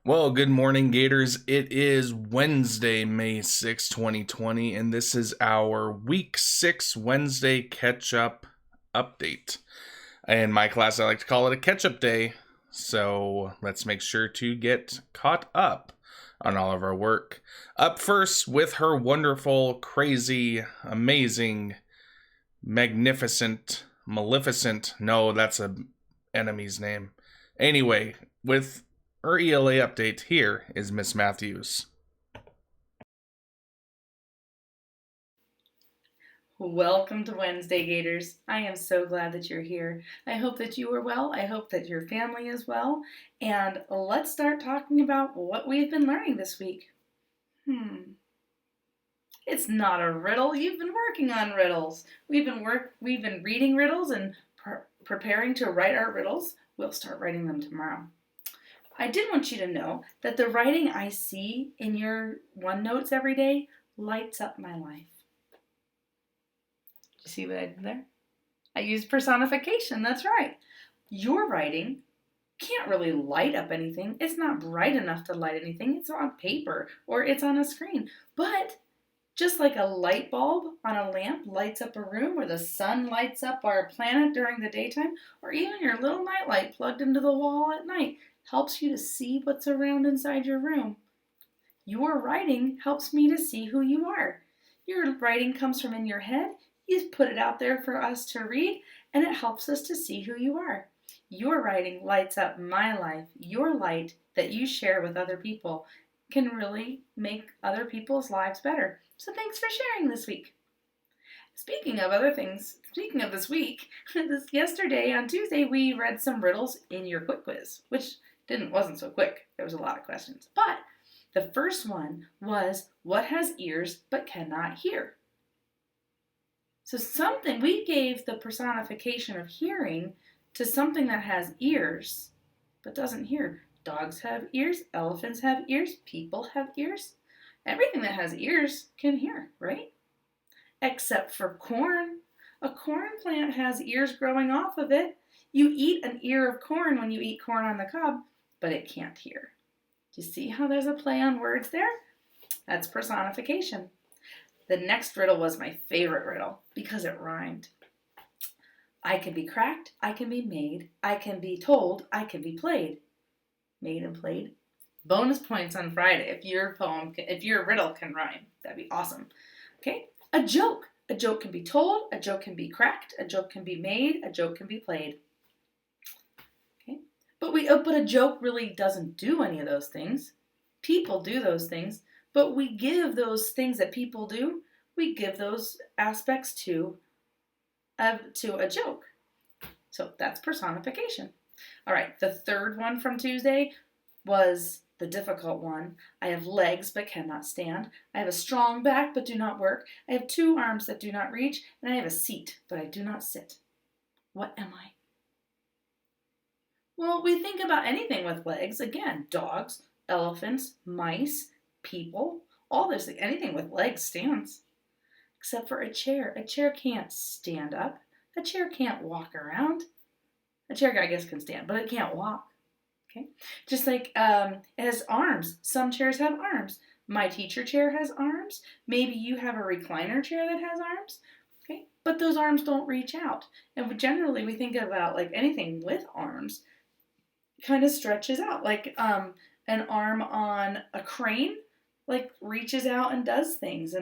Well, good morning, Gators. It is Wednesday, May 6, 2020, and this is our Week 6 Wednesday catch up update. In my class, I like to call it a catch up day, so let's make sure to get caught up on all of our work. Up first with her wonderful, crazy, amazing, magnificent, maleficent. No, that's a enemy's name. Anyway, with her ELA update, here is Miss Matthews. Welcome to Wednesday, Gators. I am so glad that you're here. I hope that you are well. I hope that your family is well. And let's start talking about what we've been learning this week. It's not a riddle. You've been working on riddles. We've been reading riddles and preparing to write our riddles. We'll start writing them tomorrow. I did want you to know that the writing I see in your OneNotes every day lights up my life. Did you see what I did there? I used personification, that's right. Your writing can't really light up anything. It's not bright enough to light anything. It's on paper or it's on a screen. But just like a light bulb on a lamp lights up a room, or the sun lights up our planet during the daytime, or even your little nightlight plugged into the wall at night helps you to see what's around inside your room. Your writing helps me to see who you are. Your writing comes from in your head. You put it out there for us to read, and it helps us to see who you are. Your writing lights up my life. Your light that you share with other people can really make other people's lives better. So thanks for sharing this week. Speaking of other things, speaking of this week, yesterday on Tuesday we read some riddles in your quick quiz, which wasn't so quick. There was a lot of questions. But the first one was, what has ears but cannot hear? So we gave the personification of hearing to something that has ears but doesn't hear. Dogs have ears, elephants have ears, people have ears. Everything that has ears can hear, right? Except for corn. A corn plant has ears growing off of it. You eat an ear of corn when you eat corn on the cob, but it can't hear. Do you see how there's a play on words there? That's personification. The next riddle was my favorite riddle because it rhymed. I can be cracked, I can be made, I can be told, I can be played. Made and played. Bonus points on Friday if your riddle can rhyme. That'd be awesome. Okay? A joke. A joke can be told, a joke can be cracked, a joke can be made, a joke can be played. Okay? But a joke really doesn't do any of those things. People do those things, but we give those things that people do, we give those aspects to a joke. So that's personification. All right, the third one from Tuesday was the difficult one. I have legs but cannot stand. I have a strong back but do not work. I have 2 arms that do not reach. And I have a seat but I do not sit. What am I? Well, we think about anything with legs. Again, dogs, elephants, mice, people, all this, anything with legs stands. Except for a chair. A chair can't stand up. A chair can't walk around. A chair, I guess, can stand, but it can't walk. Okay? Just like it has arms. Some chairs have arms. My teacher chair has arms. Maybe you have a recliner chair that has arms. Okay? But those arms don't reach out. And generally we think about like anything with arms kind of stretches out. Like an arm on a crane like reaches out and does things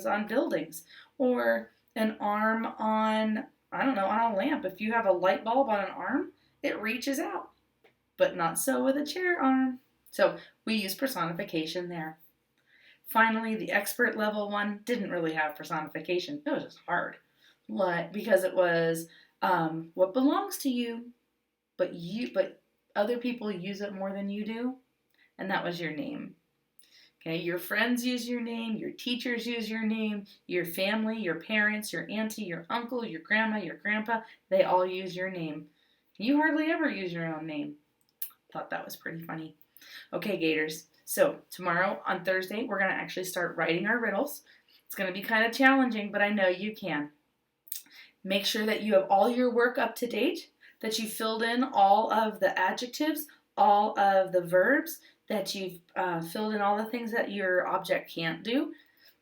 on buildings. Or an arm on, on a lamp. If you have a light bulb on an arm, it reaches out. But not so with a chair arm. So we use personification there. Finally, the expert level one didn't really have personification. It was just hard. Because it was what belongs to you, but other people use it more than you do, and that was your name. Okay, your friends use your name, your teachers use your name, your family, your parents, your auntie, your uncle, your grandma, your grandpa, they all use your name. You hardly ever use your own name. Thought that was pretty funny. Okay, Gators. So tomorrow on Thursday, we're going to actually start writing our riddles. It's going to be kind of challenging, but I know you can. Make sure that you have all your work up to date, that you filled in all of the adjectives, all of the verbs, that you've filled in all the things that your object can't do,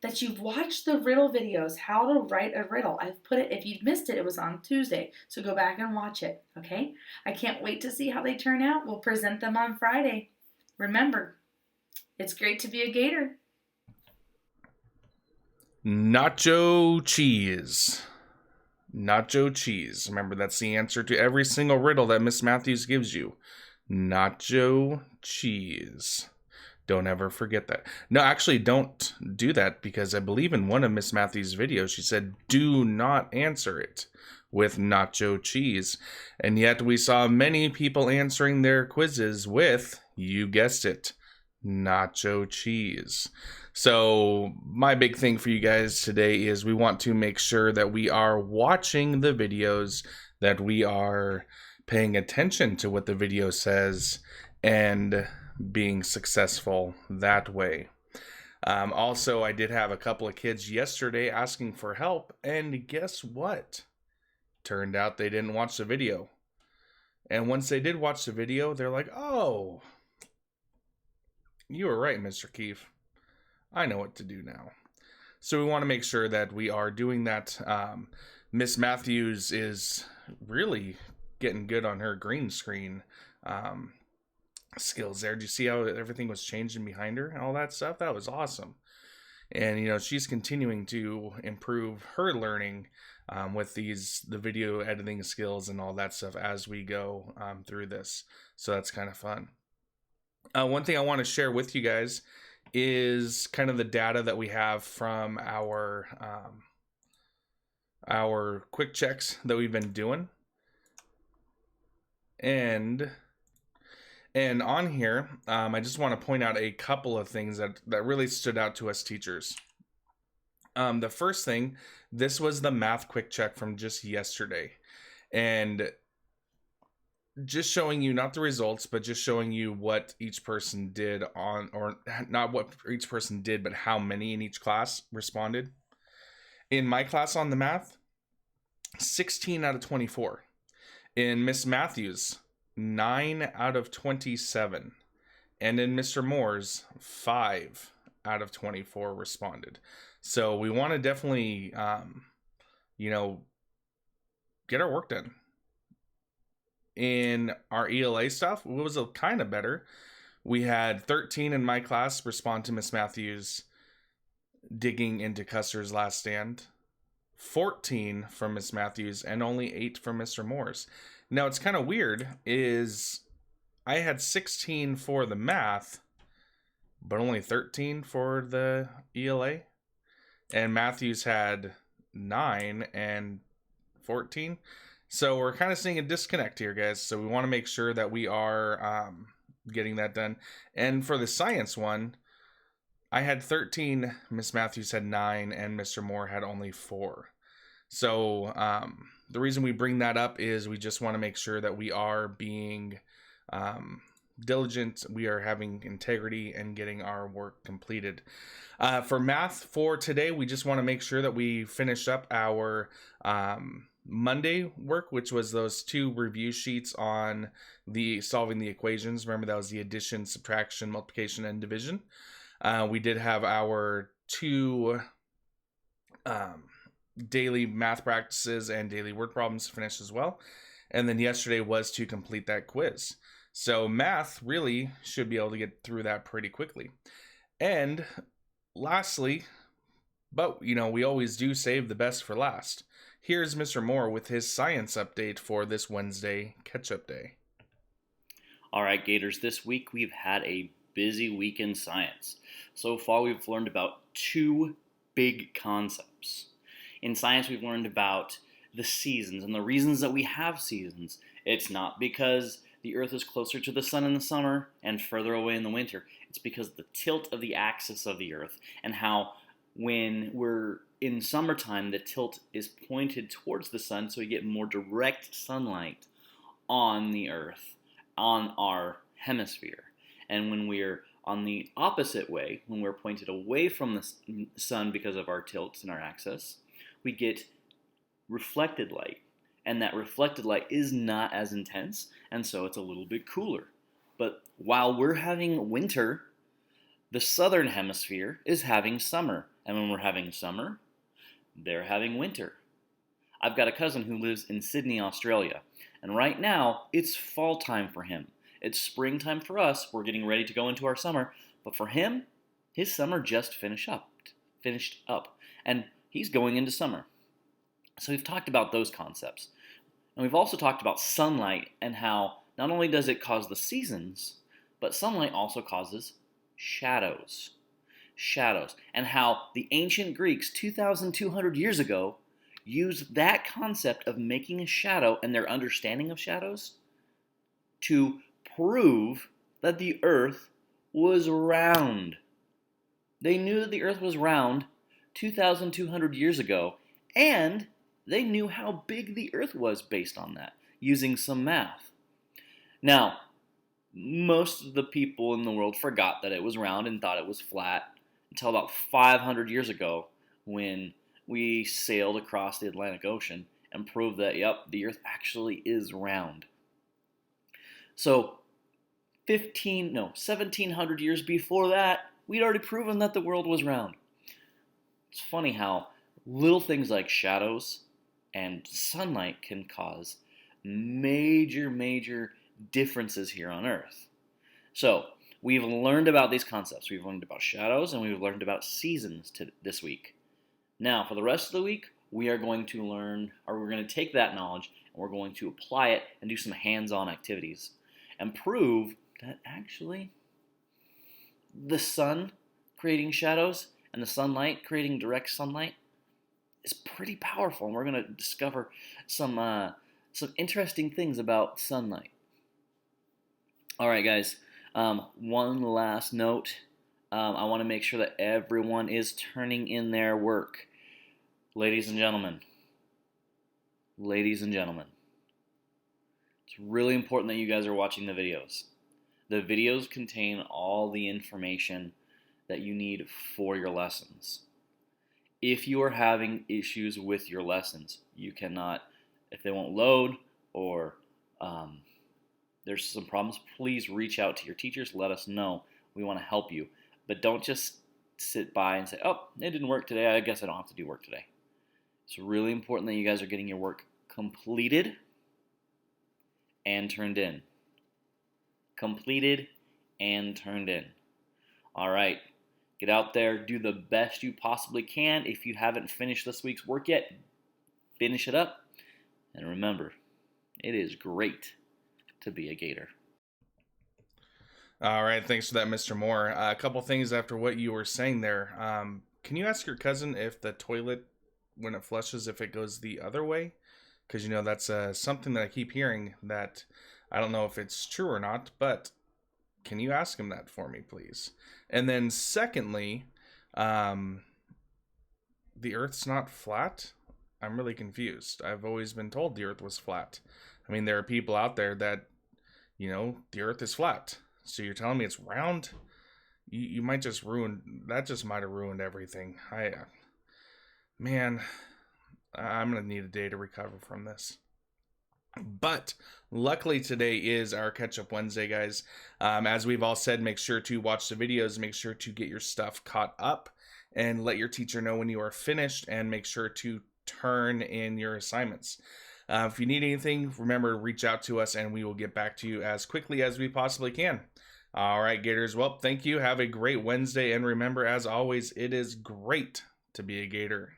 that you've watched the riddle videos, how to write a riddle. I've put it, if you missed it, it was on Tuesday. So go back and watch it, okay? I can't wait to see how they turn out. We'll present them on Friday. Remember, it's great to be a Gator. Nacho cheese. Nacho cheese. Remember, that's the answer to every single riddle that Miss Matthews gives you. Nacho cheese. Don't ever forget that. No, actually, don't do that, because I believe in one of Miss Matthews' videos, she said, do not answer it with nacho cheese. And yet we saw many people answering their quizzes with, you guessed it, nacho cheese. So my big thing for you guys today is we want to make sure that we are watching the videos, that we are paying attention to what the video says, and being successful that way. Also, I did have a couple of kids yesterday asking for help, and guess what? Turned out they didn't watch the video. And once they did watch the video, they're like, oh, you were right, Mr. Keefe. I know what to do now. So we want to make sure that we are doing that. Miss Matthews is really getting good on her green screen skills there. Did you see how everything was changing behind her and all that stuff? That was awesome. And she's continuing to improve her learning with the video editing skills and all that stuff as we go through this. So that's kind of fun. One thing I want to share with you guys is kind of the data that we have from our quick checks that we've been doing. And on here, I just want to point out a couple of things that really stood out to us teachers. The first thing, this was the math quick check from just yesterday. And just showing you not the results, but just showing you what each person did on, or not what each person did, but how many in each class responded. In my class on the math, 16 out of 24. In Miss Matthews, 9 out of 27. And in Mr. Moore's, 5 out of 24 responded. So we want to definitely, get our work done. In our ELA stuff, it was kind of better. We had 13 in my class respond to Miss Matthews digging into Custer's Last Stand, 14 from Miss Matthews, and only 8 from Mr. Moore's. Now, it's kind of weird is I had 16 for the math, but only 13 for the ELA. And Matthews had 9 and 14. So we're kind of seeing a disconnect here, guys. So we want to make sure that we are getting that done. And for the science one, I had 13, Miss Matthews had 9, and Mr. Moore had only 4. So the reason we bring that up is we just want to make sure that we are being diligent, we are having integrity, and getting our work completed. For math for today, we just want to make sure that we finish up our Monday work, which was those 2 review sheets on the solving the equations. Remember, that was the addition, subtraction, multiplication, and division. We did have our 2 daily math practices and daily word problems finished as well. And then yesterday was to complete that quiz. So math really should be able to get through that pretty quickly. And lastly, but we always do save the best for last. Here's Mr. Moore with his science update for this Wednesday catch-up day. All right, Gators, this week we've had a busy week in science. So far we've learned about 2 big concepts. In science we've learned about the seasons and the reasons that we have seasons. It's not because the Earth is closer to the sun in the summer and further away in the winter. It's because of the tilt of the axis of the Earth and how when we're in summertime, the tilt is pointed towards the sun, so we get more direct sunlight on the Earth, on our hemisphere. And when we're on the opposite way, when we're pointed away from the sun because of our tilts and our axis, we get reflected light. And that reflected light is not as intense, and so it's a little bit cooler. But while we're having winter, the southern hemisphere is having summer. And when we're having summer, they're having winter. I've got a cousin who lives in Sydney, Australia, and right now it's fall time for him. It's springtime for us. We're getting ready to go into our summer, but for him, his summer just finished up, and he's going into summer. So we've talked about those concepts. And we've also talked about sunlight and how not only does it cause the seasons, but sunlight also causes shadows. Shadows. And how the ancient Greeks 2,200 years ago used that concept of making a shadow and their understanding of shadows to prove that the earth was round. They knew that the earth was round 2,200 years ago, and they knew how big the earth was based on that, using some math. Now, most of the people in the world forgot that it was round and thought it was flat until about 500 years ago when we sailed across the Atlantic Ocean and proved that, yep, the earth actually is round. So 1700 years before that, we'd already proven that the world was round. It's funny how little things like shadows and sunlight can cause major differences here on Earth. So we've learned about these concepts. We've learned about shadows and we've learned about seasons this week. Now, for the rest of the week, we're going to take that knowledge and we're going to apply it and do some hands-on activities and prove that actually the sun creating shadows and the sunlight creating direct sunlight is pretty powerful. And we're going to discover some interesting things about sunlight. All right, guys. One last note. I want to make sure that everyone is turning in their work. Ladies and gentlemen, it's really important that you guys are watching the videos. The videos contain all the information that you need for your lessons. If you are having issues with your lessons, you cannot, if they won't load or there's some problems, please reach out to your teachers. Let us know. We want to help you. But don't just sit by and say, oh, it didn't work today. I guess I don't have to do work today. It's really important that you guys are getting your work completed and turned in. Completed and turned in. All right. Get out there. Do the best you possibly can. If you haven't finished this week's work yet, finish it up. And remember, it is great to be a Gator. All right, thanks for that, Mr. Moore. A couple things after what you were saying there. Can you ask your cousin if the toilet, when it flushes, if it goes the other way? Because, that's something that I keep hearing that I don't know if it's true or not, but can you ask him that for me, please? And then secondly, the Earth's not flat? I'm really confused. I've always been told the Earth was flat. I mean, there are people out there that, the Earth is flat. So you're telling me it's round? You might just might have ruined everything. I'm going to need a day to recover from this. But luckily today is our Catch-Up Wednesday, guys. As we've all said, make sure to watch the videos, make sure to get your stuff caught up, and let your teacher know when you are finished, and make sure to turn in your assignments. If you need anything, remember to reach out to us, and we will get back to you as quickly as we possibly can. All right, Gators. Well, thank you. Have a great Wednesday, and remember, as always, it is great to be a Gator.